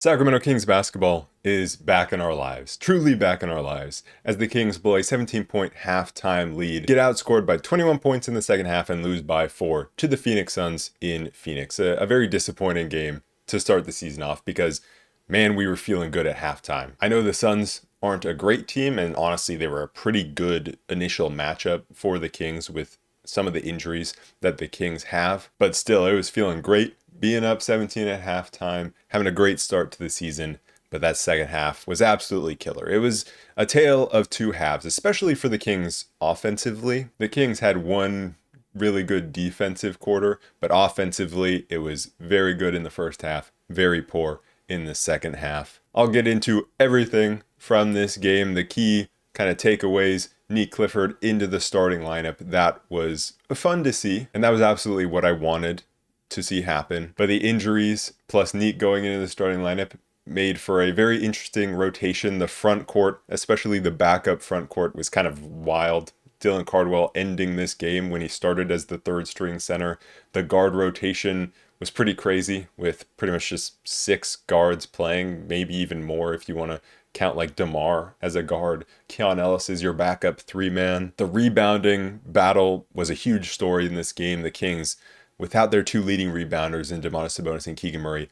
Sacramento Kings basketball is back in our lives, truly back in our lives, as the Kings blow a 17-point halftime lead, get outscored by 21 points in the second half, and lose by 4 to the Phoenix Suns in Phoenix. A very disappointing game to start the season off because, man, we were feeling good at halftime. I know the Suns aren't a great team, and honestly, they were a pretty good initial matchup for the Kings with some of the injuries that the Kings have, but still, it was feeling great being up 17 at halftime, having a great start to the season, but that second half was absolutely killer. It was a tale of two halves, especially for the Kings offensively. The Kings had one really good defensive quarter, but offensively, it was very good in the first half, very poor in the second half. I'll get into everything from this game, the key kind of takeaways. Nique Clifford into the starting lineup. That was fun to see, and that was absolutely what I wanted to see happen. But the injuries plus Nique going into the starting lineup made for a very interesting rotation. The front court, especially the backup front court, was kind of wild. Dylan Cardwell ending this game when he started as the third string center. The guard rotation was pretty crazy with pretty much just 6 guards playing, maybe even more if you want to count like DeMar as a guard. Keon Ellis is your backup 3-man. The rebounding battle was a huge story in this game. The Kings, without their 2 leading rebounders in Domantas Sabonis and Keegan Murray,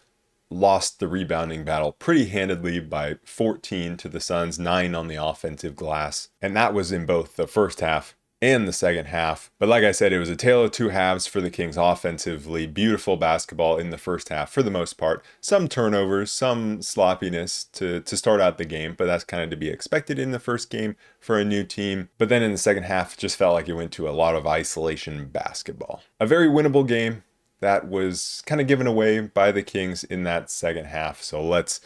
lost the rebounding battle pretty handedly by 14 to the Suns, 9 on the offensive glass. And that was in both the first half and the second half. But like I said, it was a tale of two halves for the Kings offensively. Beautiful basketball in the first half for the most part. Some turnovers, some sloppiness to start out the game, but that's kind of to be expected in the first game for a new team. But then in the second half, it just felt like it went to a lot of isolation basketball. A very winnable game that was kind of given away by the Kings in that second half. So let's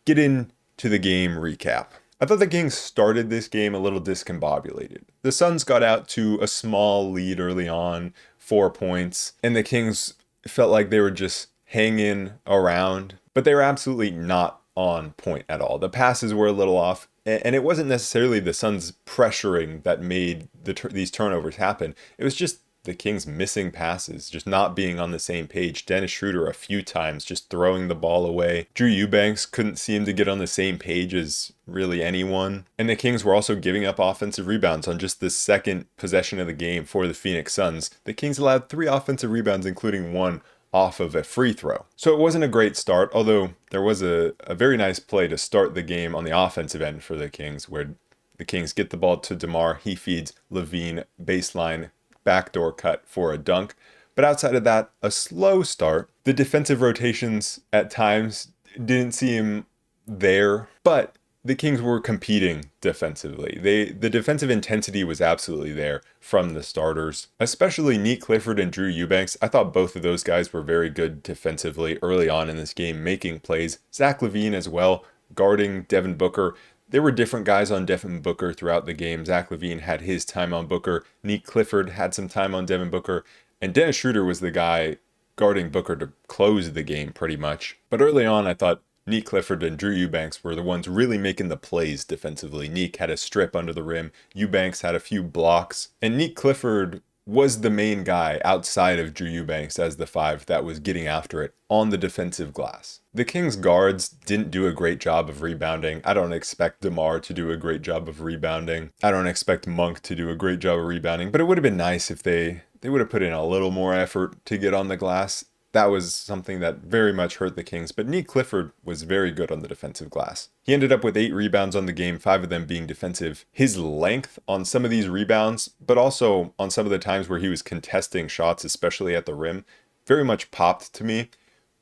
get into the game recap. I thought the Kings started this game a little discombobulated. The Suns got out to a small lead early on, 4 points, and the Kings felt like they were just hanging around, but they were absolutely not on point at all. The passes were a little off, and it wasn't necessarily the Suns pressuring that made these turnovers happen. It was just the Kings missing passes, just not being on the same page. Dennis Schroeder a few times just throwing the ball away. Drew Eubanks couldn't seem to get on the same page as really anyone. And the Kings were also giving up offensive rebounds on just the second possession of the game for the Phoenix Suns. The Kings allowed 3 offensive rebounds, including 1 off of a free throw. So it wasn't a great start, although there was a very nice play to start the game on the offensive end for the Kings, where the Kings get the ball to DeMar. He feeds Levine baseline backdoor cut for a dunk. But outside of that, a slow start. The defensive rotations at times didn't seem there, but the Kings were competing defensively. The defensive intensity was absolutely there from the starters, especially Nique Clifford and Drew Eubanks. I thought both of those guys were very good defensively early on in this game, making plays. Zach LaVine as well, guarding Devin Booker. There were different guys on Devin Booker throughout the game. Zach LaVine had his time on Booker. Nique Clifford had some time on Devin Booker. And Dennis Schroeder was the guy guarding Booker to close the game pretty much. But early on, I thought Nique Clifford and Drew Eubanks were the ones really making the plays defensively. Nique had a strip under the rim. Eubanks had a few blocks. And Nique Clifford was the main guy outside of Drew Eubanks as the 5 that was getting after it on the defensive glass. The Kings guards didn't do a great job of rebounding. I don't expect DeMar to do a great job of rebounding. I don't expect Monk to do a great job of rebounding, but it would have been nice if they would have put in a little more effort to get on the glass. That was something that very much hurt the Kings, but Nique Clifford was very good on the defensive glass. He ended up with 8 rebounds on the game, 5 of them being defensive. His length on some of these rebounds, but also on some of the times where he was contesting shots, especially at the rim, very much popped to me.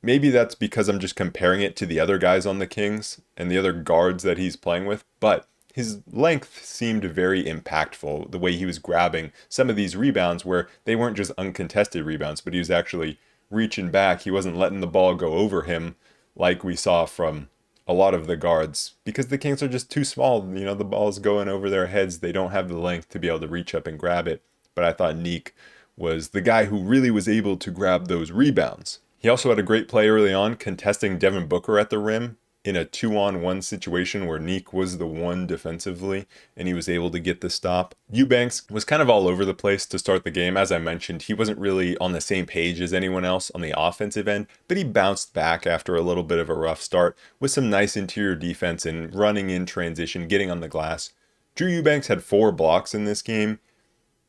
Maybe that's because I'm just comparing it to the other guys on the Kings and the other guards that he's playing with, but his length seemed very impactful, the way he was grabbing some of these rebounds where they weren't just uncontested rebounds, but he was actually reaching back. He wasn't letting the ball go over him like we saw from a lot of the guards because the Kings are just too small. You know, the ball's going over their heads. They don't have the length to be able to reach up and grab it. But I thought Nique was the guy who really was able to grab those rebounds. He also had a great play early on contesting Devin Booker at the rim. in a 2-on-1 situation where Nique was the one defensively and he was able to get the stop. Eubanks was kind of all over the place to start the game. As I mentioned, he wasn't really on the same page as anyone else on the offensive end, but he bounced back after a little bit of a rough start with some nice interior defense and running in transition, getting on the glass. Drew Eubanks had 4 blocks in this game.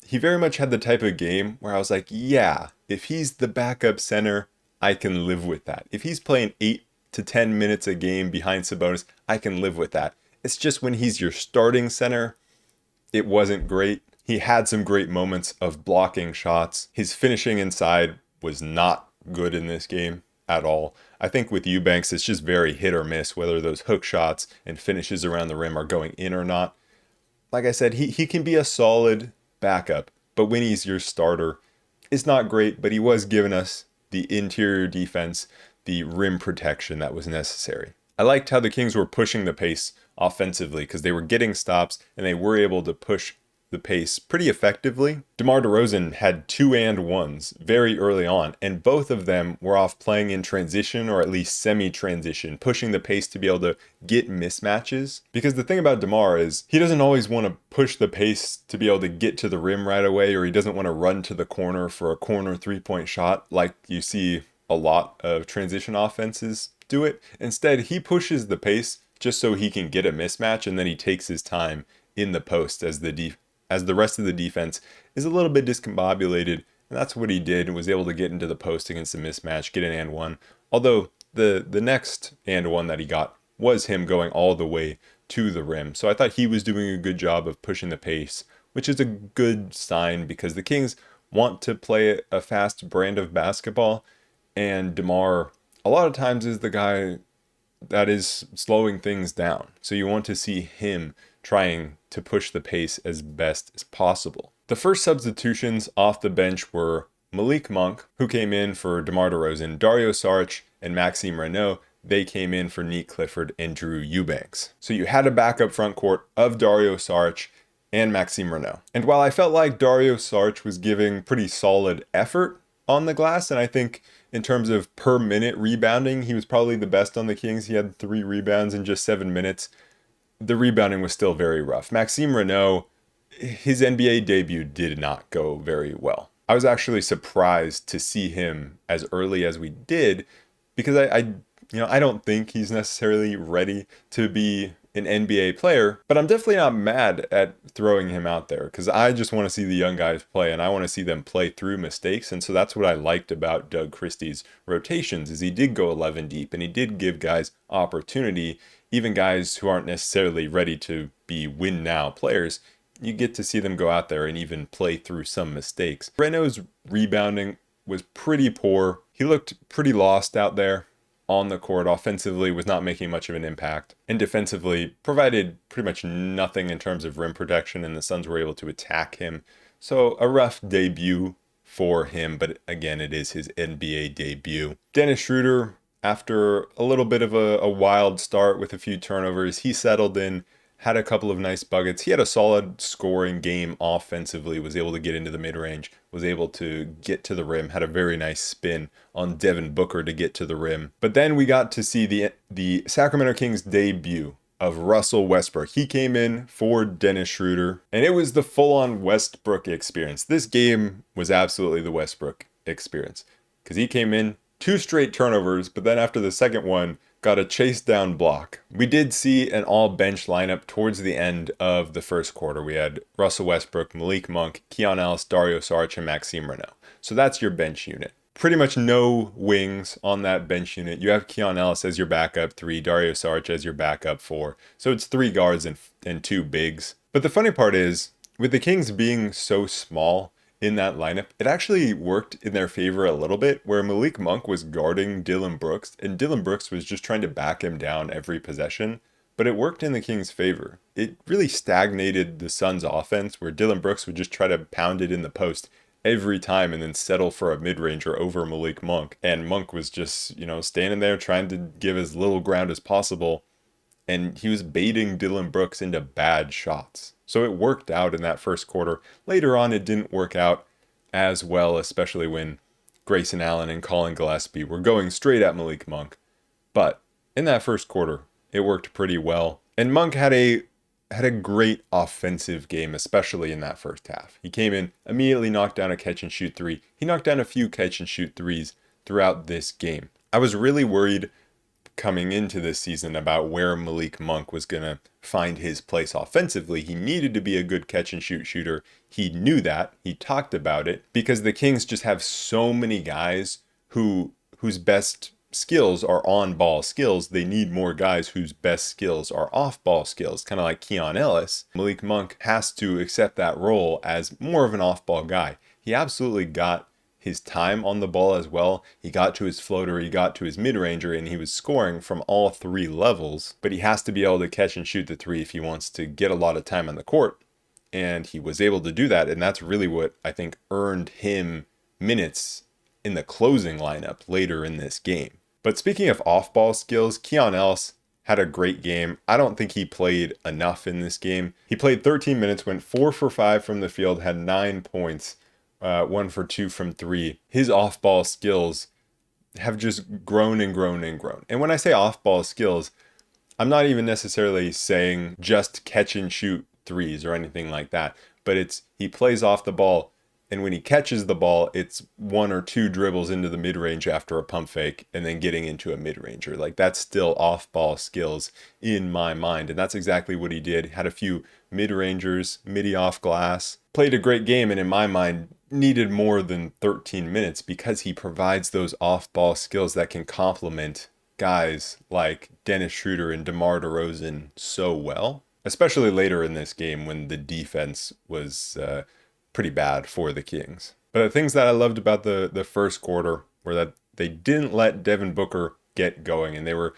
He very much had the type of game where I was like, yeah, if he's the backup center, I can live with that. If he's playing 8 to 10 minutes a game behind Sabonis, I can live with that. It's just when he's your starting center, it wasn't great. He had some great moments of blocking shots. His finishing inside was not good in this game at all. I think with Eubanks, it's just very hit or miss whether those hook shots and finishes around the rim are going in or not. Like I said, he can be a solid backup, but when he's your starter, it's not great, but he was giving us the interior defense, the rim protection that was necessary. I liked how the Kings were pushing the pace offensively because they were getting stops and they were able to push the pace pretty effectively. DeMar DeRozan had 2-and-1s very early on, and both of them were off playing in transition or at least semi-transition, pushing the pace to be able to get mismatches. Because the thing about DeMar is he doesn't always want to push the pace to be able to get to the rim right away, or he doesn't want to run to the corner for a corner 3-point shot like you see a lot of transition offenses do it. Instead, he pushes the pace just so he can get a mismatch, and then he takes his time in the post as the rest of the defense is a little bit discombobulated, and that's what he did, was able to get into the post against the mismatch, get an and one. Although the next and one that he got was him going all the way to the rim. So I thought he was doing a good job of pushing the pace, which is a good sign because the Kings want to play a fast brand of basketball, and DeMar a lot of times is the guy that is slowing things down. So you want to see him trying to push the pace as best as possible. The first substitutions off the bench were Malik Monk, who came in for DeMar DeRozan, Dario Saric, and Maxime Renaud. They came in for Nique Clifford and Drew Eubanks. So you had a backup front court of Dario Saric and Maxime Renaud. And while I felt like Dario Saric was giving pretty solid effort on the glass, and I think in terms of per minute rebounding, he was probably the best on the Kings. He had 3 rebounds in just 7 minutes. The rebounding was still very rough. Maxime Renaud, his NBA debut did not go very well. I was actually surprised to see him as early as we did because I don't think he's necessarily ready to be an NBA player, but I'm definitely not mad at throwing him out there because I just want to see the young guys play and I want to see them play through mistakes. And so that's what I liked about Doug Christie's rotations is he did go 11 deep and he did give guys opportunity, even guys who aren't necessarily ready to be win now players. You get to see them go out there and even play through some mistakes. Renault's rebounding was pretty poor. He looked pretty lost out there on the court. Offensively was not making much of an impact, and defensively provided pretty much nothing in terms of rim protection, and the Suns were able to attack him. So a rough debut for him, but again, it is his NBA debut. Dennis Schroeder, after a little bit of a wild start with a few turnovers, he settled in, had a couple of nice buckets. He had a solid scoring game offensively, was able to get into the mid-range, was able to get to the rim, had a very nice spin on Devin Booker to get to the rim. But then we got to see the Sacramento Kings debut of Russell Westbrook. He came in for Dennis Schroeder, and it was the full-on Westbrook experience. This game was absolutely the Westbrook experience because he came in, 2 straight turnovers, but then after the second one, got a chase down block. We did see an all bench lineup towards the end of the first quarter. We had Russell Westbrook, Malik Monk, Keon Ellis, Dario Saric, and Maxime Renaud. So that's your bench unit. Pretty much no wings on that bench unit. You have Keon Ellis as your backup 3, Dario Saric as your backup 4. So it's 3 guards and 2 bigs. But the funny part is, with the Kings being so small in that lineup, it actually worked in their favor a little bit, where Malik Monk was guarding Dillon Brooks, and Dillon Brooks was just trying to back him down every possession, but it worked in the Kings' favor. It really stagnated the Suns' offense, where Dillon Brooks would just try to pound it in the post every time and then settle for a mid-ranger over Malik Monk, and Monk was just, standing there trying to give as little ground as possible, and he was baiting Dillon Brooks into bad shots. So it worked out in that first quarter. Later on, it didn't work out as well, especially when Grayson Allen and Colin Gillespie were going straight at Malik Monk. But in that first quarter, it worked pretty well. And Monk had a great offensive game, especially in that first half. He came in, immediately knocked down a catch and shoot three. He knocked down a few catch and shoot threes throughout this game. I was really worried coming into this season about where Malik Monk was going to find his place offensively. He needed to be a good catch and shoot shooter. He knew that. He talked about it because the Kings just have so many guys whose best skills are on-ball skills. They need more guys whose best skills are off-ball skills, kind of like Keon Ellis. Malik Monk has to accept that role as more of an off-ball guy. He absolutely got his time on the ball as well. He got to his floater, he got to his mid-ranger, and he was scoring from all three levels. But he has to be able to catch and shoot the three if he wants to get a lot of time on the court. And he was able to do that, and that's really what I think earned him minutes in the closing lineup later in this game. But speaking of off-ball skills, Keon Ellis had a great game. I don't think he played enough in this game. He played 13 minutes, went 4 for 5 from the field, had 9 points. 1 for 2 from 3. His off-ball skills have just grown and grown and grown. And when I say off-ball skills, I'm not even necessarily saying just catch and shoot threes or anything like that. But it's he plays off the ball, and when he catches the ball, it's 1 or 2 dribbles into the mid-range after a pump fake and then getting into a mid-ranger. Like, that's still off-ball skills in my mind. And that's exactly what he did. Had a few mid-rangers, midi off glass. Played a great game, and in my mind, needed more than 13 minutes because he provides those off-ball skills that can complement guys like Dennis Schroeder and DeMar DeRozan so well, especially later in this game when the defense was pretty bad for the Kings. But the things that I loved about the first quarter were that they didn't let Devin Booker get going, and they were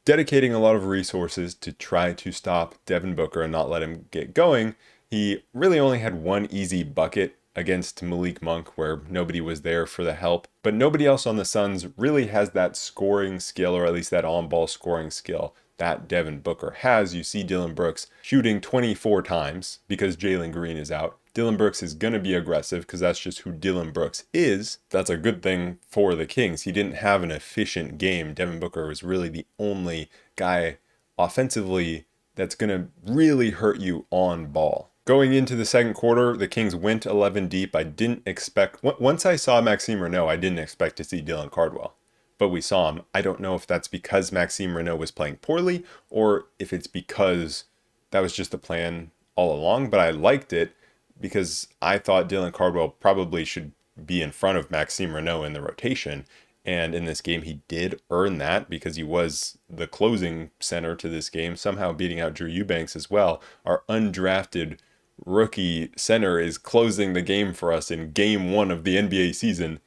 dedicating a lot of resources to try to stop Devin Booker and not let him get going. He really only had one easy bucket against Malik Monk where nobody was there for the help, but nobody else on the Suns really has that scoring skill, or at least that on-ball scoring skill that Devin Booker has. You see Dillon Brooks shooting 24 times because Jalen Green is out. Dillon Brooks is going to be aggressive because that's just who Dillon Brooks is. That's a good thing for the Kings. He didn't have an efficient game. Devin Booker was really the only guy offensively that's going to really hurt you on ball. Going into the second quarter, the Kings went 11 deep. I didn't expect, once I saw Maxime Renaud, I didn't expect to see Dylan Cardwell. But we saw him. I don't know if that's because Maxime Renaud was playing poorly or if it's because that was just the plan all along. But I liked it because I thought Dylan Cardwell probably should be in front of Maxime Renaud in the rotation. And in this game, he did earn that because he was the closing center to this game, somehow beating out Drew Eubanks as well. Our undrafted rookie center is closing the game for us in game 1 of the NBA season.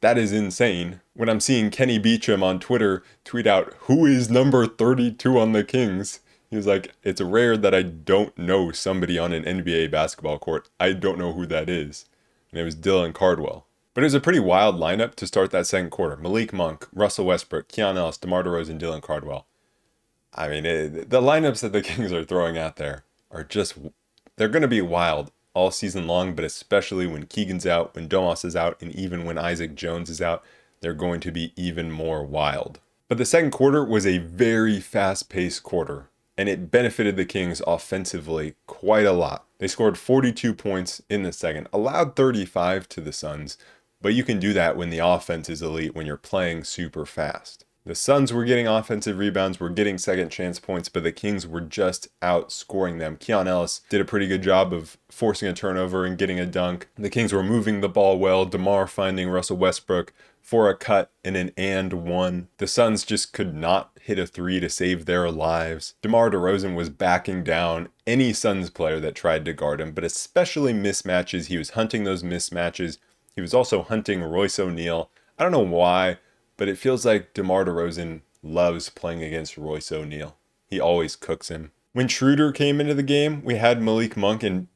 That is insane. When I'm seeing Kenny Beecham on Twitter tweet out, "Who is number 32 on the Kings?" He was like, "It's rare that I don't know somebody on an NBA basketball court. I don't know who that is." And it was Dylan Cardwell. But it was a pretty wild lineup to start that second quarter. Malik Monk, Russell Westbrook, Keon Ellis, DeMar DeRozan, Dylan Cardwell. I mean, the lineups that the Kings are throwing out there are just, they're going to be wild all season long, but especially when Keegan's out, when Domas is out, and even when Isaac Jones is out, they're going to be even more wild. But the second quarter was a very fast-paced quarter, and it benefited the Kings offensively quite a lot. They scored 42 points in the second, allowed 35 to the Suns, but you can do that when the offense is elite, when you're playing super fast. The Suns were getting offensive rebounds, were getting second chance points, but the Kings were just outscoring them. Keon Ellis did a pretty good job of forcing a turnover and getting a dunk. The Kings were moving the ball well. DeMar finding Russell Westbrook for a cut and an and one. The Suns just could not hit a three to save their lives. DeMar DeRozan was backing down any Suns player that tried to guard him, but especially mismatches. He was hunting those mismatches. He was also hunting Royce O'Neal. I don't know why, but it feels like DeMar DeRozan loves playing against Royce O'Neal. He always cooks him. When Schroeder came into the game, we had Malik Monk and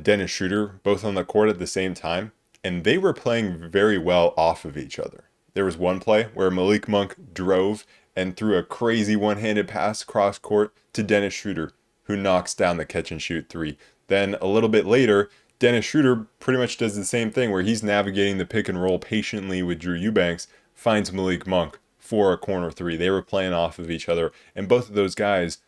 Dennis Schroeder both on the court at the same time, and they were playing very well off of each other. There was one play where Malik Monk drove and threw a crazy one-handed pass cross court to Dennis Schroeder, who knocks down the catch and shoot three. Then a little bit later, Dennis Schroeder pretty much does the same thing where he's navigating the pick and roll patiently with Drew Eubanks, finds Malik Monk for a corner three. They were playing off of each other, and both of those guys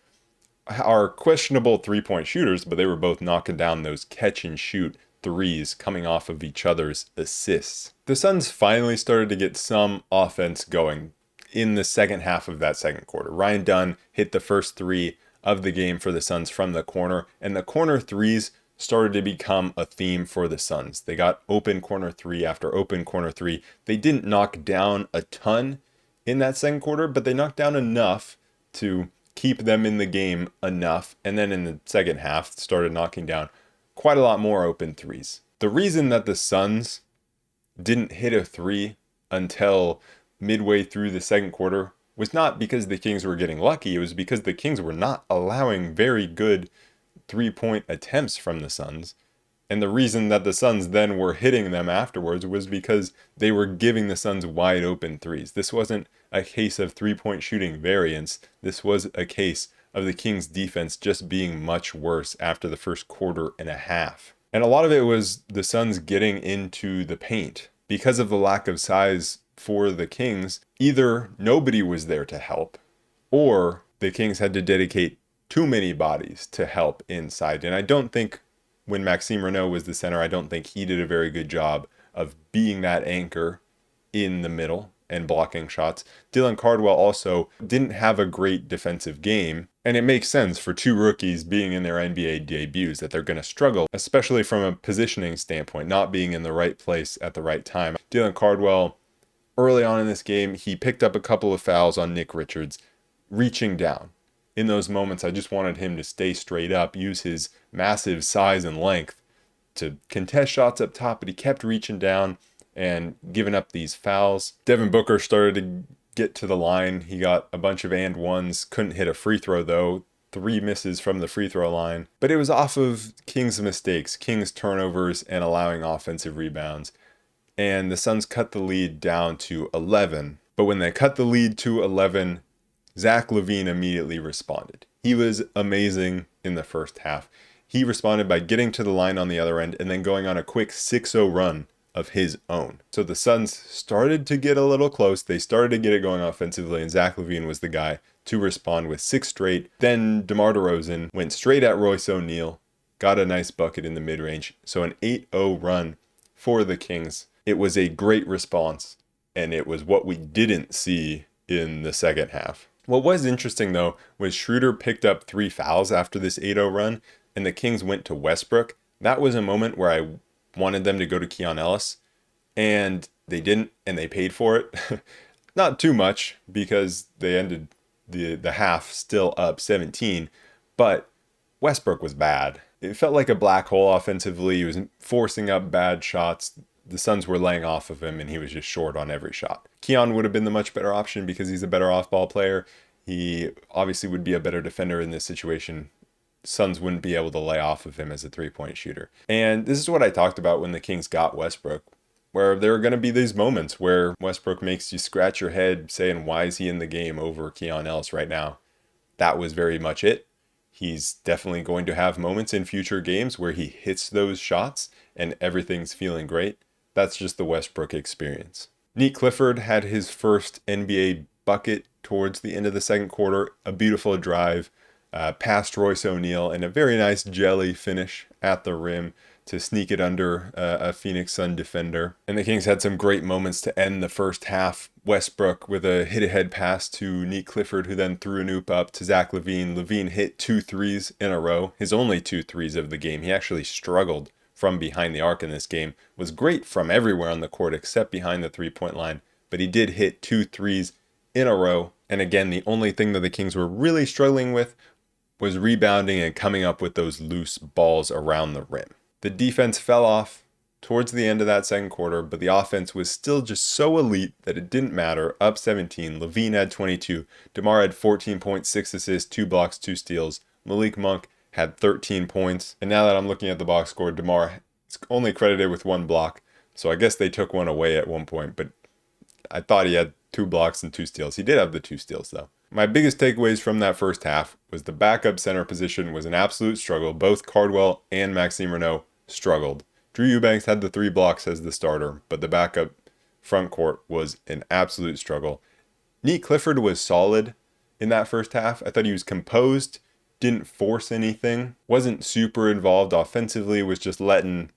are questionable three-point shooters, but they were both knocking down those catch and shoot threes coming off of each other's assists. The Suns finally started to get some offense going in the second half of that second quarter. Ryan Dunn hit the first three of the game for the Suns from the corner, and the corner threes started to become a theme for the Suns. They got open corner three after open corner three. They didn't knock down a ton in that second quarter, but they knocked down enough to keep them in the game enough, and then in the second half started knocking down quite a lot more open threes. The reason that the Suns didn't hit a three until midway through the second quarter was not because the Kings were getting lucky. It was because the Kings were not allowing very good three-point attempts from the Suns. And the reason that the Suns then were hitting them afterwards was because they were giving the Suns wide open threes. This wasn't a case of three-point shooting variance. This was a case of the Kings defense just being much worse after the first quarter and a half. And a lot of it was the Suns getting into the paint. Because of the lack of size for the Kings, either nobody was there to help, or the Kings had to dedicate too many bodies to help inside. And I don't think when Maxime Renaud was the center, I don't think he did a very good job of being that anchor in the middle and blocking shots. Dylan Cardwell also didn't have a great defensive game, and it makes sense for two rookies being in their NBA debuts that they're going to struggle, especially from a positioning standpoint, not being in the right place at the right time. Dylan Cardwell, early on in this game, he picked up a couple of fouls on Nick Richards, reaching down. In those moments, I just wanted him to stay straight up, use his massive size and length to contest shots up top, but he kept reaching down and giving up these fouls. Devin Booker started to get to the line. He got a bunch of and ones, couldn't hit a free throw though. 3 misses from the free throw line. But it was off of Kings' mistakes, Kings' turnovers, and allowing offensive rebounds. And the Suns cut the lead down to 11. But when they cut the lead to 11, Zach LaVine immediately responded. He was amazing in the first half. He responded by getting to the line on the other end and then going on a quick 6-0 run of his own. So the Suns started to get a little close. They started to get it going offensively, and Zach LaVine was the guy to respond with 6 straight. Then DeMar DeRozan went straight at Royce O'Neal, got a nice bucket in the mid-range. So an 8-0 run for the Kings. It was a great response, and it was what we didn't see in the second half. What was interesting, though, was Schroeder picked up 3 fouls after this 8-0 run, and the Kings went to Westbrook. That was a moment where I wanted them to go to Keon Ellis, and they didn't, and they paid for it. Not too much, because they ended the half still up 17, but Westbrook was bad. It felt like a black hole offensively. He was forcing up bad shots. The Suns were laying off of him, and he was just short on every shot. Keon would have been the much better option because he's a better off-ball player. He obviously would be a better defender in this situation. Suns wouldn't be able to lay off of him as a three-point shooter. And this is what I talked about when the Kings got Westbrook, where there are going to be these moments where Westbrook makes you scratch your head saying, why is he in the game over Keon Ellis right now? That was very much it. He's definitely going to have moments in future games where he hits those shots and everything's feeling great. That's just the Westbrook experience. Nique Clifford had his first NBA bucket towards the end of the second quarter, a beautiful drive past Royce O'Neal, and a very nice jelly finish at the rim to sneak it under a Phoenix Sun defender. And the Kings had some great moments to end the first half. Westbrook with a hit-ahead pass to Nique Clifford, who then threw an oop up to Zach LaVine. LaVine hit 2 threes in a row, his only 2 threes of the game. He actually struggled from behind the arc in this game, was great from everywhere on the court except behind the three-point line, but he did hit 2 threes in a row. And again, the only thing that the Kings were really struggling with was rebounding and coming up with those loose balls around the rim. The defense fell off towards the end of that second quarter, but the offense was still just so elite that it didn't matter. Up 17, LaVine had 22, DeMar had 14.6 assists, 2 blocks, 2 steals. Malik Monk had 13 points. And now that I'm looking at the box score, DeMar is only credited with 1 block. So I guess they took one away at one point, but I thought he had 2 blocks and 2 steals. He did have the 2 steals though. My biggest takeaways from that first half was the backup center position was an absolute struggle. Both Cardwell and Maxime Renaud struggled. Drew Eubanks had the 3 blocks as the starter, but the backup front court was an absolute struggle. Nique Clifford was solid in that first half. I thought he was composed, didn't force anything, wasn't super involved offensively, was just letting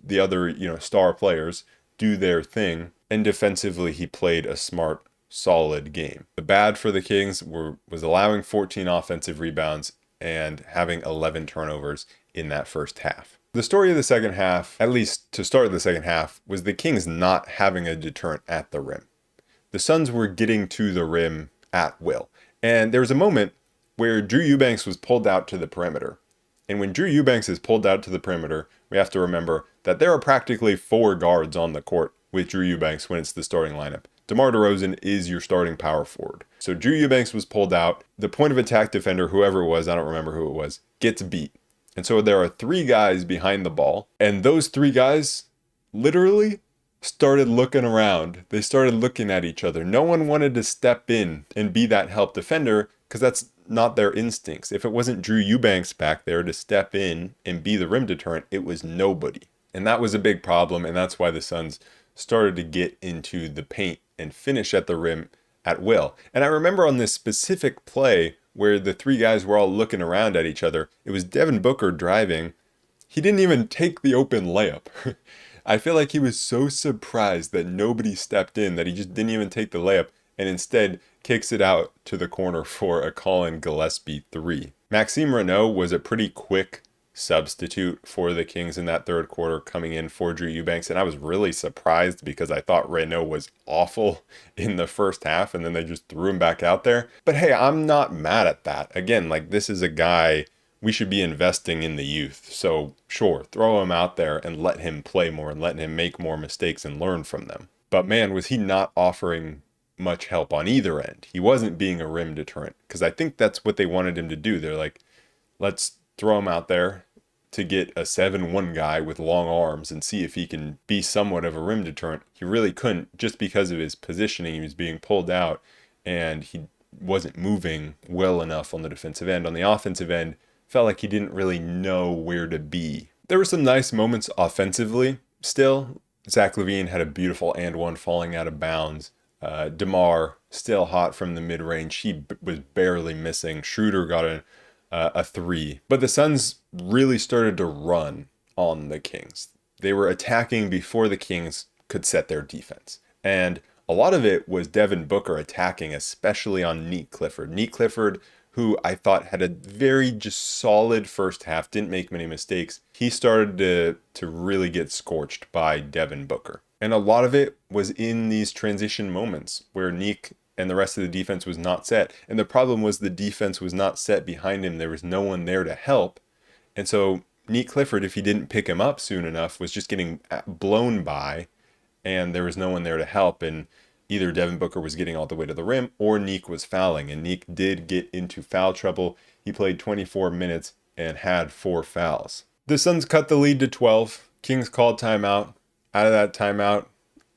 the other, star players do their thing. And defensively, he played a smart, solid game. The bad for the Kings was allowing 14 offensive rebounds and having 11 turnovers in that first half. The story of the second half, at least to start the second half, was the Kings not having a deterrent at the rim. The Suns were getting to the rim at will. And there was a moment where Drew Eubanks was pulled out to the perimeter. And when Drew Eubanks is pulled out to the perimeter, we have to remember that there are practically 4 guards on the court with Drew Eubanks when it's the starting lineup. DeMar DeRozan is your starting power forward. So Drew Eubanks was pulled out. The point of attack defender, whoever it was, I don't remember who it was, gets beat. And so there are 3 guys behind the ball. And those 3 guys literally started looking around. They started looking at each other. No one wanted to step in and be that help defender because that's not their instincts. If it wasn't Drew Eubanks back there to step in and be the rim deterrent, it was nobody. And that was a big problem, and that's why the Suns started to get into the paint and finish at the rim at will. And I remember on this specific play where the 3 guys were all looking around at each other, it was Devin Booker driving. He didn't even take the open layup. I feel like he was so surprised that nobody stepped in that he just didn't even take the layup and instead kicks it out to the corner for a Colin Gillespie 3. Maxime Renaud was a pretty quick substitute for the Kings in that third quarter, coming in for Drew Eubanks, and I was really surprised because I thought Renaud was awful in the first half and then they just threw him back out there. But hey, I'm not mad at that. Again, this is a guy we should be investing in the youth. So sure, throw him out there and let him play more and let him make more mistakes and learn from them. But man, was he not offering much help on either end. He wasn't being a rim deterrent because I think that's what they wanted him to do. They're like, let's throw him out there to get a 7-1 guy with long arms and see if he can be somewhat of a rim deterrent. He really couldn't just because of his positioning. He was being pulled out and he wasn't moving well enough on the defensive end. On the offensive end, felt like he didn't really know where to be. There were some nice moments offensively still. Zach LaVine had a beautiful and one falling out of bounds. DeMar still hot from the mid-range. He was barely missing. Schroeder got a 3. But the Suns really started to run on the Kings. They were attacking before the Kings could set their defense. And a lot of it was Devin Booker attacking, especially on Nique Clifford. Nique Clifford, who I thought had a very just solid first half, didn't make many mistakes. He started to really get scorched by Devin Booker. And a lot of it was in these transition moments where Nique and the rest of the defense was not set. And the problem was the defense was not set behind him. There was no one there to help. And so Nique Clifford, if he didn't pick him up soon enough, was just getting blown by. And there was no one there to help. And either Devin Booker was getting all the way to the rim or Nique was fouling. And Nique did get into foul trouble. He played 24 minutes and had 4 fouls. The Suns cut the lead to 12. Kings called timeout. Out of that timeout,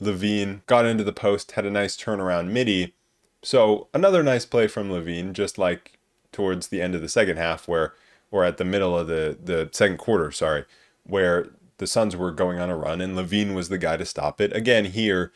LaVine got into the post, had a nice turnaround midi. So another nice play from LaVine, just like towards the end of the second half or at the middle of the second quarter, where the Suns were going on a run and LaVine was the guy to stop it. Again, here,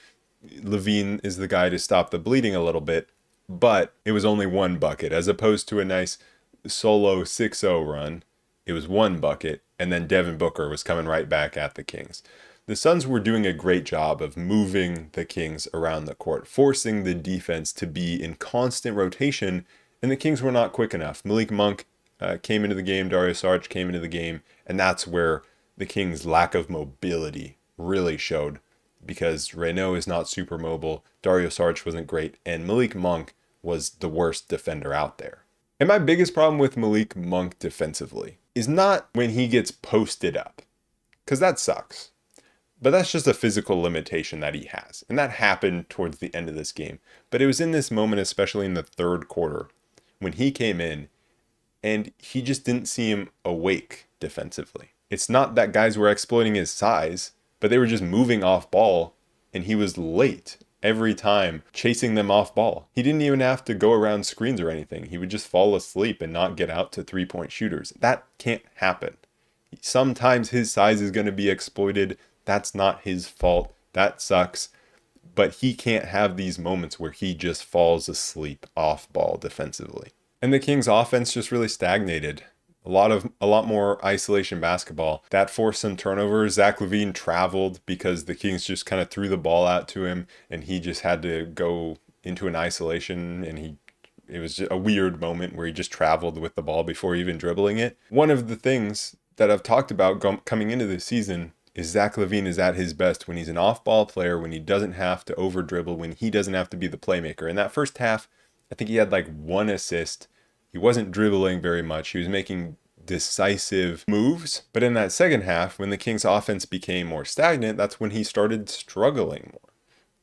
LaVine is the guy to stop the bleeding a little bit, but it was only 1 bucket as opposed to a nice solo 6-0 run. It was 1 bucket, and then Devin Booker was coming right back at the Kings. The Suns were doing a great job of moving the Kings around the court, forcing the defense to be in constant rotation, and the Kings were not quick enough. Malik Monk came into the game, Dario Saric came into the game, and that's where the Kings' lack of mobility really showed, because Renaud is not super mobile, Dario Saric wasn't great, and Malik Monk was the worst defender out there. And my biggest problem with Malik Monk defensively is not when he gets posted up, because that sucks. But that's just a physical limitation that he has. And that happened towards the end of this game. But it was in this moment, especially in the third quarter, when he came in and he just didn't seem awake defensively. It's not that guys were exploiting his size, but they were just moving off ball and he was late every time chasing them off ball. He didn't even have to go around screens or anything. He would just fall asleep and not get out to 3-point shooters. That can't happen. Sometimes his size is going to be exploited. That's not his fault. That sucks. but he can't have these moments where he just falls asleep off ball defensively. And the Kings offense just really stagnated. A lot more isolation basketball. That forced some turnovers. Zach LaVine traveled because the Kings just kind of threw the ball out to him and he just had to go into an isolation, and it was just a weird moment where he just traveled with the ball before even dribbling it. One of the things that I've talked about coming into this season is Zach LaVine is at his best when he's an off-ball player, when he doesn't have to over-dribble, when he doesn't have to be the playmaker. In that first half, I think he had like 1 assist. He wasn't dribbling very much. He was making decisive moves. But in that second half, when the Kings offense became more stagnant, that's when he started struggling more.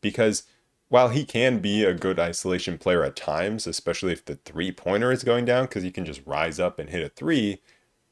Because while he can be a good isolation player at times, especially if the three-pointer is going down, because he can just rise up and hit a three,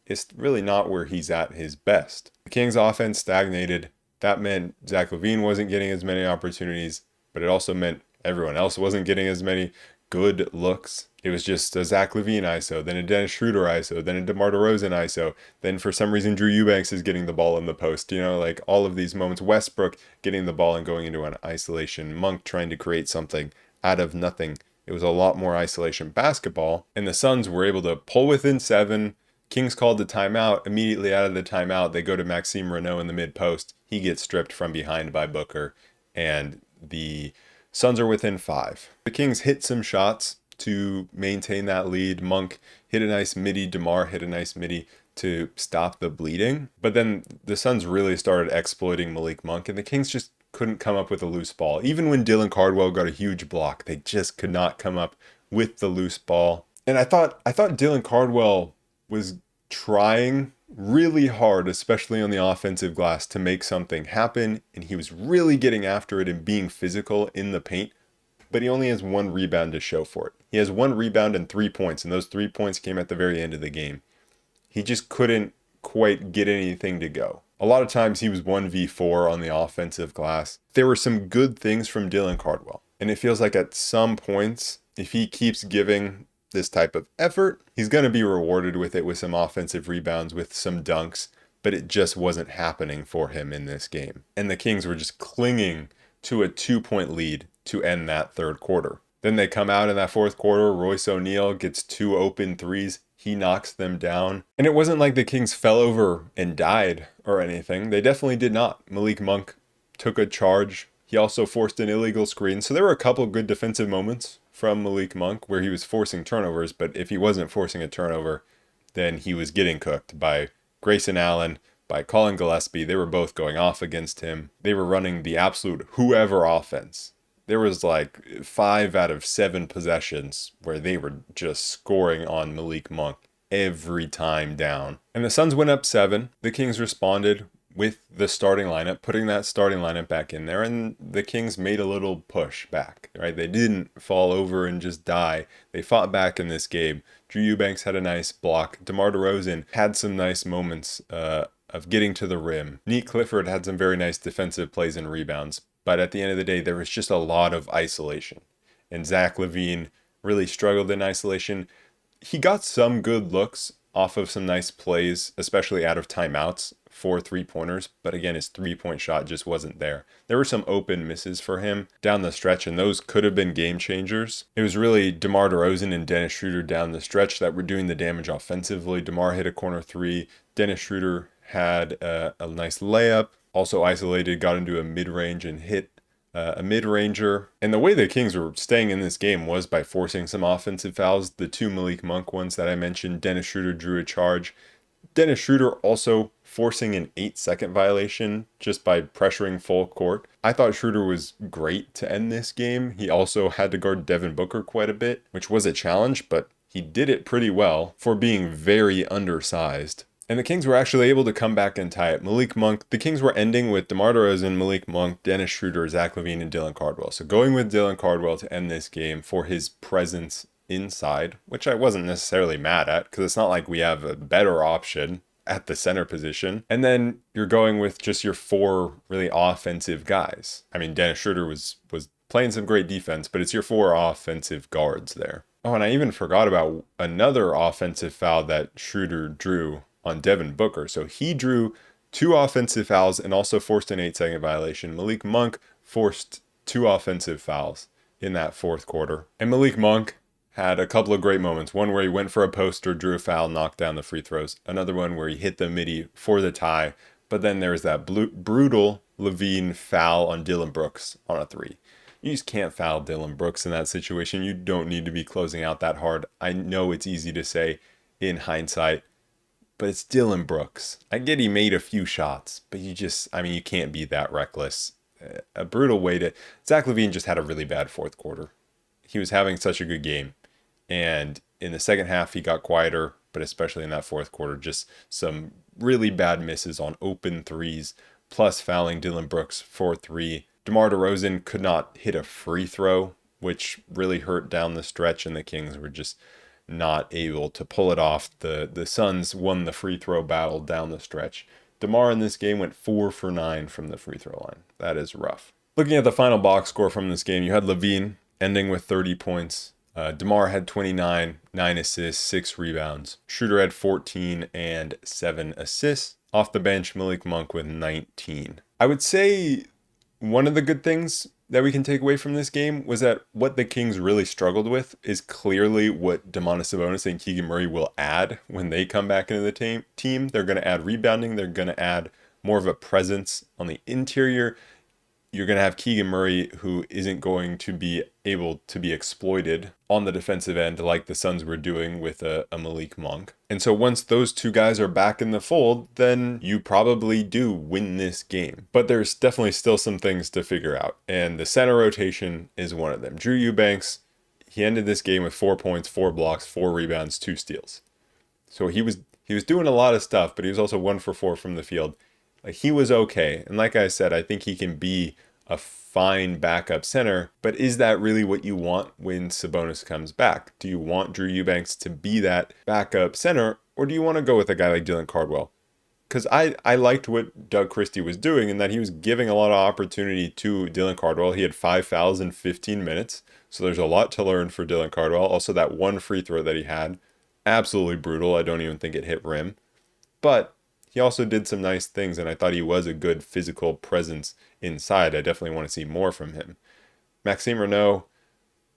it's really not where he's at his best. The Kings offense stagnated. That meant Zach LaVine wasn't getting as many opportunities, but it also meant everyone else wasn't getting as many good looks. It was just a Zach LaVine ISO, then a Dennis Schroeder ISO, then a DeMar DeRozan ISO. Then for some reason, Drew Eubanks is getting the ball in the post. Like all of these moments. Westbrook getting the ball and going into an isolation. Monk trying to create something out of nothing. It was a lot more isolation basketball. And the Suns were able to pull within 7. Kings called the timeout. Immediately out of the timeout, they go to Maxime Renaud in the mid post. He gets stripped from behind by Booker. And the Suns are within 5. The Kings hit some shots to maintain that lead. Monk hit a nice midi. DeMar hit a nice midi to stop the bleeding. But then the Suns really started exploiting Malik Monk, and the Kings just couldn't come up with a loose ball. Even when Dylan Cardwell got a huge block, they just could not come up with the loose ball. And I thought Dylan Cardwell was trying really hard, especially on the offensive glass, to make something happen, and he was really getting after it and being physical in the paint. But he only has 1 rebound to show for it. He has 1 rebound and 3 points, and those 3 points came at the very end of the game. He just couldn't quite get anything to go. A lot of times he was 1v4 on the offensive glass. There were some good things from Dylan Cardwell, and it feels like at some points, if he keeps giving this type of effort, he's going to be rewarded with it, with some offensive rebounds, with some dunks, but it just wasn't happening for him in this game. And the Kings were just clinging to a 2-point lead to end that third quarter. Then they come out in that fourth quarter. Royce O'Neal gets 2 open threes. He knocks them down. And it wasn't like the Kings fell over and died or anything. They definitely did not. Malik Monk took a charge. He also forced an illegal screen. So there were a couple good defensive moments from Malik Monk where he was forcing turnovers. But if he wasn't forcing a turnover, then he was getting cooked by Grayson Allen, by Colin Gillespie. They were both going off against him. They were running the absolute whoever offense. There was like 5 out of 7 possessions where they were just scoring on Malik Monk every time down. And the Suns went up 7. The Kings responded with the starting lineup, putting that starting lineup back in there, and the Kings made a little push back, right? They didn't fall over and just die. They fought back in this game. Drew Eubanks had a nice block. DeMar DeRozan had some nice moments of getting to the rim. Nique Clifford had some very nice defensive plays and rebounds. But at the end of the day, there was just a lot of isolation. And Zach LaVine really struggled in isolation. He got some good looks off of some nice plays, especially out of timeouts for 3-pointers. But again, his 3-point shot just wasn't there. There were some open misses for him down the stretch, and those could have been game changers. It was really DeMar DeRozan and Dennis Schroeder down the stretch that were doing the damage offensively. DeMar hit a corner 3. Dennis Schroeder had a nice layup. Also isolated, got into a mid-range and hit a mid-ranger. And the way the Kings were staying in this game was by forcing some offensive fouls. The 2 Malik Monk ones that I mentioned, Dennis Schroeder drew a charge. Dennis Schroeder also forcing an 8-second violation just by pressuring full court. I thought Schroeder was great to end this game. He also had to guard Devin Booker quite a bit, which was a challenge, but he did it pretty well for being very undersized. And the Kings were actually able to come back and tie it. Malik Monk, the Kings were ending with DeMar DeRozan, Malik Monk, Dennis Schroeder, Zach LaVine, and Dylan Cardwell. So going with Dylan Cardwell to end this game for his presence inside, which I wasn't necessarily mad at, because it's not like we have a better option at the center position. And then you're going with just your 4 really offensive guys. I mean, Dennis Schroeder was playing some great defense, but it's your 4 offensive guards there. Oh, and I even forgot about another offensive foul that Schroeder drew on Devin Booker. So he drew 2 offensive fouls and also forced an 8-second violation. Malik Monk forced 2 offensive fouls in that fourth quarter. And Malik Monk had a couple of great moments. One where he went for a poster, drew a foul, knocked down the free throws. Another one where he hit the midi for the tie. But then there's that brutal LaVine foul on Dillon Brooks on a 3. You just can't foul Dillon Brooks in that situation. You don't need to be closing out that hard. I know it's easy to say in hindsight, but it's Dillon Brooks. I get he made a few shots, but you can't be that reckless. A brutal way to... Zach LaVine just had a really bad fourth quarter. He was having such a good game. And in the second half, he got quieter, but especially in that fourth quarter, just some really bad misses on open threes, plus fouling Dillon Brooks for 3. DeMar DeRozan could not hit a free throw, which really hurt down the stretch, and the Kings were just not able to pull it off. The Suns won the free throw battle down the stretch. DeMar in this game went 4 for 9 from the free throw line. That is rough. Looking at the final box score from this game, you had LaVine ending with 30 points. DeMar had 29, 9 assists, 6 rebounds. Schroeder had 14 and 7 assists. Off the bench, Malik Monk with 19. I would say one of the good things that we can take away from this game was that what the Kings really struggled with is clearly what Domantas Sabonis and Keegan Murray will add when they come back into the team. They're going to add rebounding. They're going to add more of a presence on the interior. You're going to have Keegan Murray, who isn't going to be able to be exploited on the defensive end like the Suns were doing with a Malik Monk. And so once those two guys are back in the fold, then you probably do win this game. But there's definitely still some things to figure out. And the center rotation is one of them. Drew Eubanks, he ended this game with 4 points, 4 blocks, 4 rebounds, 2 steals. So he was doing a lot of stuff, but he was also 1 for 4 from the field. He was okay. And like I said, I think he can be a fine backup center, but is that really what you want when Sabonis comes back? Do you want Drew Eubanks to be that backup center, or do you want to go with a guy like Dylan Cardwell? Because I liked what Doug Christie was doing in that he was giving a lot of opportunity to Dylan Cardwell. He had 5 fouls in 15 minutes, so there's a lot to learn for Dylan Cardwell. Also, that one free throw that he had, absolutely brutal. I don't even think it hit rim. But he also did some nice things, and I thought he was a good physical presence inside. I definitely want to see more from him. Maxime Renaud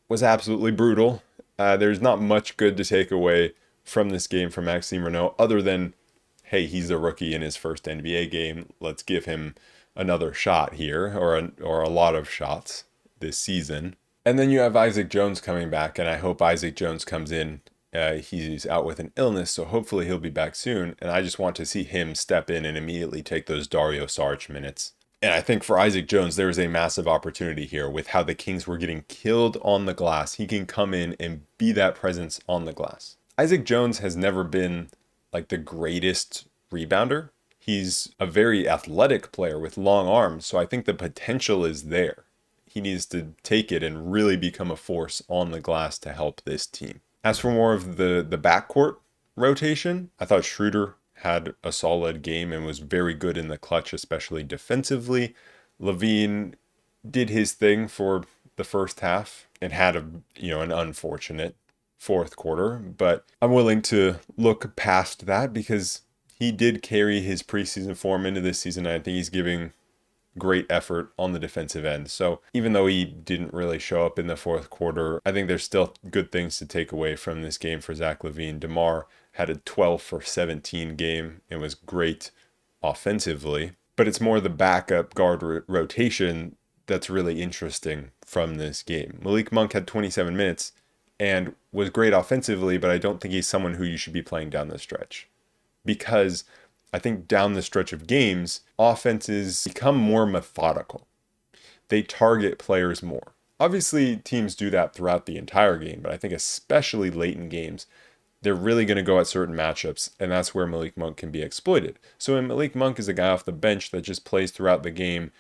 was absolutely brutal. There's not much good to take away from this game from Maxime Renaud other than, hey, he's a rookie in his first NBA game. Let's give him another shot here, or a lot of shots this season. And then you have Isaac Jones coming back, and I hope Isaac Jones comes in. He's out with an illness, so hopefully he'll be back soon. And I just want to see him step in and immediately take those Dario Saric minutes. And I think for Isaac Jones, there is a massive opportunity here with how the Kings were getting killed on the glass. He can come in and be that presence on the glass. Isaac Jones has never been like the greatest rebounder. He's a very athletic player with long arms, so I think the potential is there. He needs to take it and really become a force on the glass to help this team. As for more of the backcourt rotation, I thought Schroeder had a solid game and was very good in the clutch, especially defensively. LaVine did his thing for the first half and had an unfortunate fourth quarter, but I'm willing to look past that because he did carry his preseason form into this season. I think he's giving great effort on the defensive end. So even though he didn't really show up in the fourth quarter, I think there's still good things to take away from this game for Zach LaVine. DeMar had a 12 for 17 game and was great offensively, but it's more the backup guard rotation that's really interesting from this game. Malik Monk had 27 minutes and was great offensively, but I don't think he's someone who you should be playing down the stretch, because I think down the stretch of games, offenses become more methodical. They target players more. Obviously, teams do that throughout the entire game, but I think especially late in games, they're really going to go at certain matchups, and that's where Malik Monk can be exploited. So when Malik Monk is a guy off the bench that just plays throughout the game,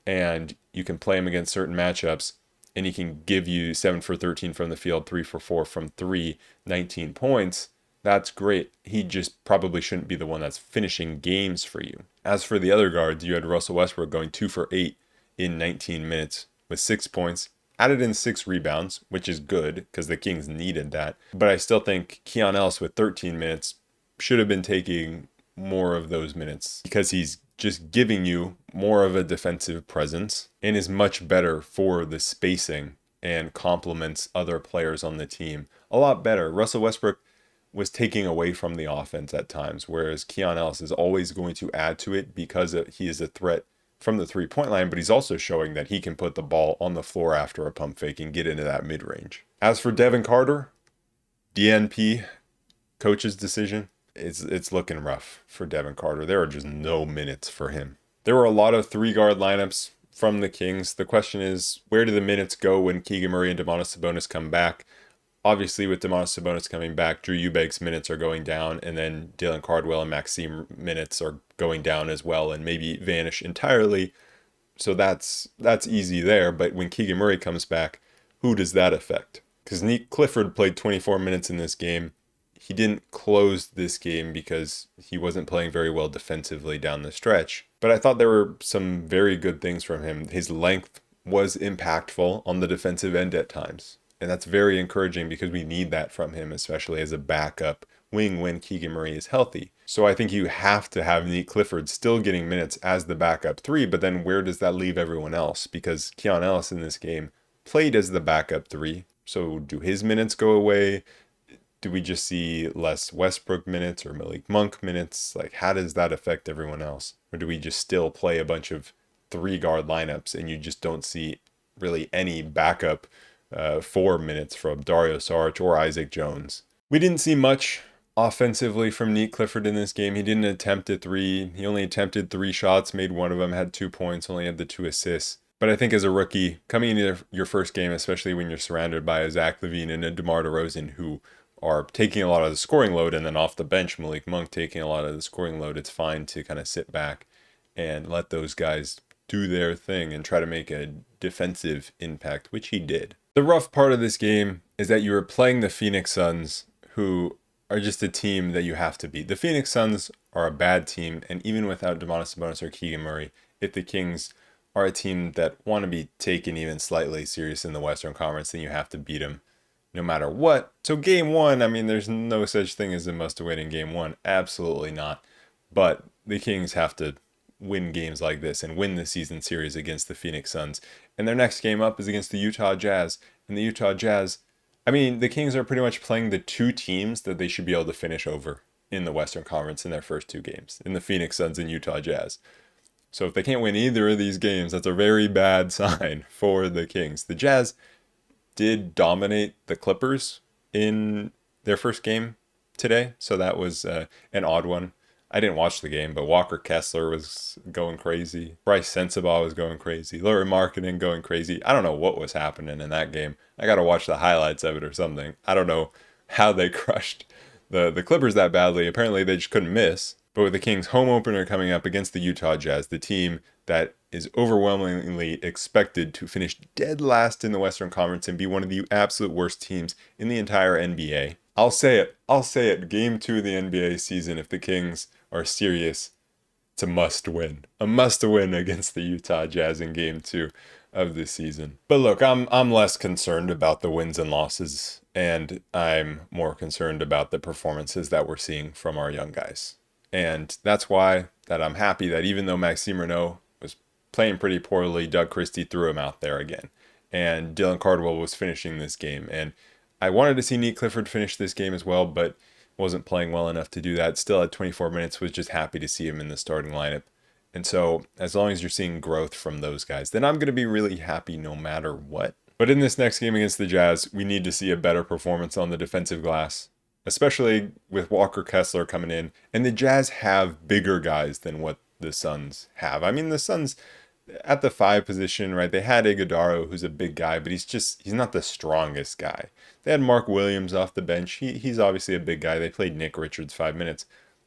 and you can play him against certain matchups, and he can give you 7 for 13 from the field, 3 for 4 from 3, 19 points, that's great. He just probably shouldn't be the one that's finishing games for you. As for the other guards, you had Russell Westbrook going 2 for 8 in 19 minutes with 6 points, added in 6 rebounds, which is good because the Kings needed that. But I still think Keon Ellis with 13 minutes should have been taking more of those minutes because he's just giving you more of a defensive presence and is much better for the spacing and complements other players on the team a lot better. Russell Westbrook was taking away from the offense at times, whereas Keon Ellis is always going to add to it because he is a threat from the three-point line, but he's also showing that he can put the ball on the floor after a pump fake and get into that mid-range. As for Devin Carter, DNP, coach's decision, it's looking rough for Devin Carter. There are just no minutes for him. There were a lot of three-guard lineups from the Kings. The question is, where do the minutes go when Keegan Murray and Domantas Sabonis come back? Obviously, with Domantas Sabonis coming back, Drew Eubanks' minutes are going down, and then Dylan Cardwell and Maxime minutes are going down as well, and maybe vanish entirely. So that's easy there. But when Keegan Murray comes back, who does that affect? Because Nique Clifford played 24 minutes in this game. He didn't close this game because he wasn't playing very well defensively down the stretch. But I thought there were some very good things from him. His length was impactful on the defensive end at times. And that's very encouraging because we need that from him, especially as a backup wing when Keegan Murray is healthy. So I think you have to have Nique Clifford still getting minutes as the backup three, but then where does that leave everyone else? Because Keon Ellis in this game played as the backup three. So do his minutes go away? Do we just see less Westbrook minutes or Malik Monk minutes? Like, how does that affect everyone else? Or do we just still play a bunch of three-guard lineups and you just don't see really any backup 4 minutes from Dario Saric or Isaac Jones? We didn't see much offensively from Nique Clifford in this game. He didn't attempt a three. He only attempted 3 shots, made one of them, had 2 points, only had the 2 assists. But I think as a rookie, coming into your first game, especially when you're surrounded by a Zach LaVine and a DeMar DeRozan who are taking a lot of the scoring load, and then off the bench, Malik Monk taking a lot of the scoring load, it's fine to kind of sit back and let those guys do their thing and try to make a defensive impact, which he did. The rough part of this game is that you were playing the Phoenix Suns, who are just a team that you have to beat. The Phoenix Suns are a bad team, and even without Domantas Sabonis or Keegan Murray, if the Kings are a team that want to be taken even slightly serious in the Western Conference, then you have to beat them no matter what. So game one, I mean, there's no such thing as a must-win in game one. Absolutely not. But the Kings have to win games like this and win the season series against the Phoenix Suns. And their next game up is against the Utah Jazz. And the Utah Jazz, I mean, the Kings are pretty much playing the 2 teams that they should be able to finish over in the Western Conference in their first 2 games, in the Phoenix Suns and Utah Jazz. So if they can't win either of these games, that's a very bad sign for the Kings. The Jazz did dominate the Clippers in their first game today, so that was an odd one. I didn't watch the game, but Walker Kessler was going crazy. Bryce Sensabaugh was going crazy. Lauri Markkanen going crazy. I don't know what was happening in that game. I got to watch the highlights of it or something. I don't know how they crushed the Clippers that badly. Apparently they just couldn't miss. But with the Kings' home opener coming up against the Utah Jazz, the team that is overwhelmingly expected to finish dead last in the Western Conference and be one of the absolute worst teams in the entire NBA. I'll say it. Game 2 of the NBA season, if the Kings are serious, it's a must win. A must win against the Utah Jazz in game 2 of this season. But look, I'm less concerned about the wins and losses, and I'm more concerned about the performances that we're seeing from our young guys. And that's why that I'm happy that even though Maxime Renaud was playing pretty poorly, Doug Christie threw him out there again. And Dylan Cardwell was finishing this game. And I wanted to see Nique Clifford finish this game as well, but wasn't playing well enough to do that. Still at 24 minutes, was just happy to see him in the starting lineup. And so as long as you're seeing growth from those guys, then I'm going to be really happy no matter what. But in this next game against the Jazz, we need to see a better performance on the defensive glass, especially with Walker Kessler coming in. And the Jazz have bigger guys than what the Suns have. I mean, the Suns at the 5 position, right? They had Iguodala, who's a big guy, but he's not the strongest guy. They had Mark Williams off the bench. He's obviously a big guy. They played Nick Richards 5 minutes,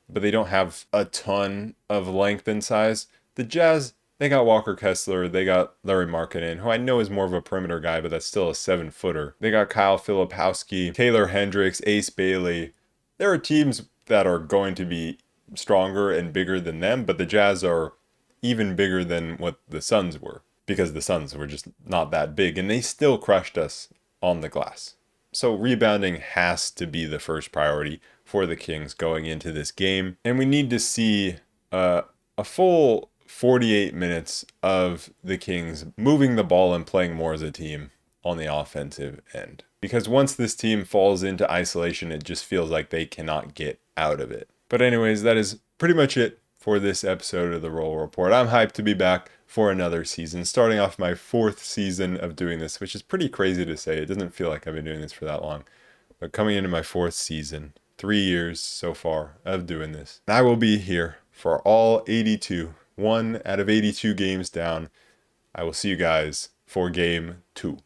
but they don't have a ton of length and size. The Jazz, they got Walker Kessler. They got Lauri Markkanen, who I know is more of a perimeter guy, but that's still a 7-footer. They got Kyle Filipowski, Taylor Hendricks, Ace Bailey. There are teams that are going to be stronger and bigger than them, but the Jazz are even bigger than what the Suns were, because the Suns were just not that big, and they still crushed us on the glass. So rebounding has to be the first priority for the Kings going into this game, and we need to see a full 48 minutes of the Kings moving the ball and playing more as a team on the offensive end. Because once this team falls into isolation, it just feels like they cannot get out of it. But anyways, that is pretty much it for this episode of the Roll Report. I'm hyped to be back for another season, starting off my 4th season of doing this, which is pretty crazy to say. It doesn't feel like I've been doing this for that long. But coming into my 4th season, 3 years so far of doing this. I will be here for all 82, 1 out of 82 games down. I will see you guys for game 2.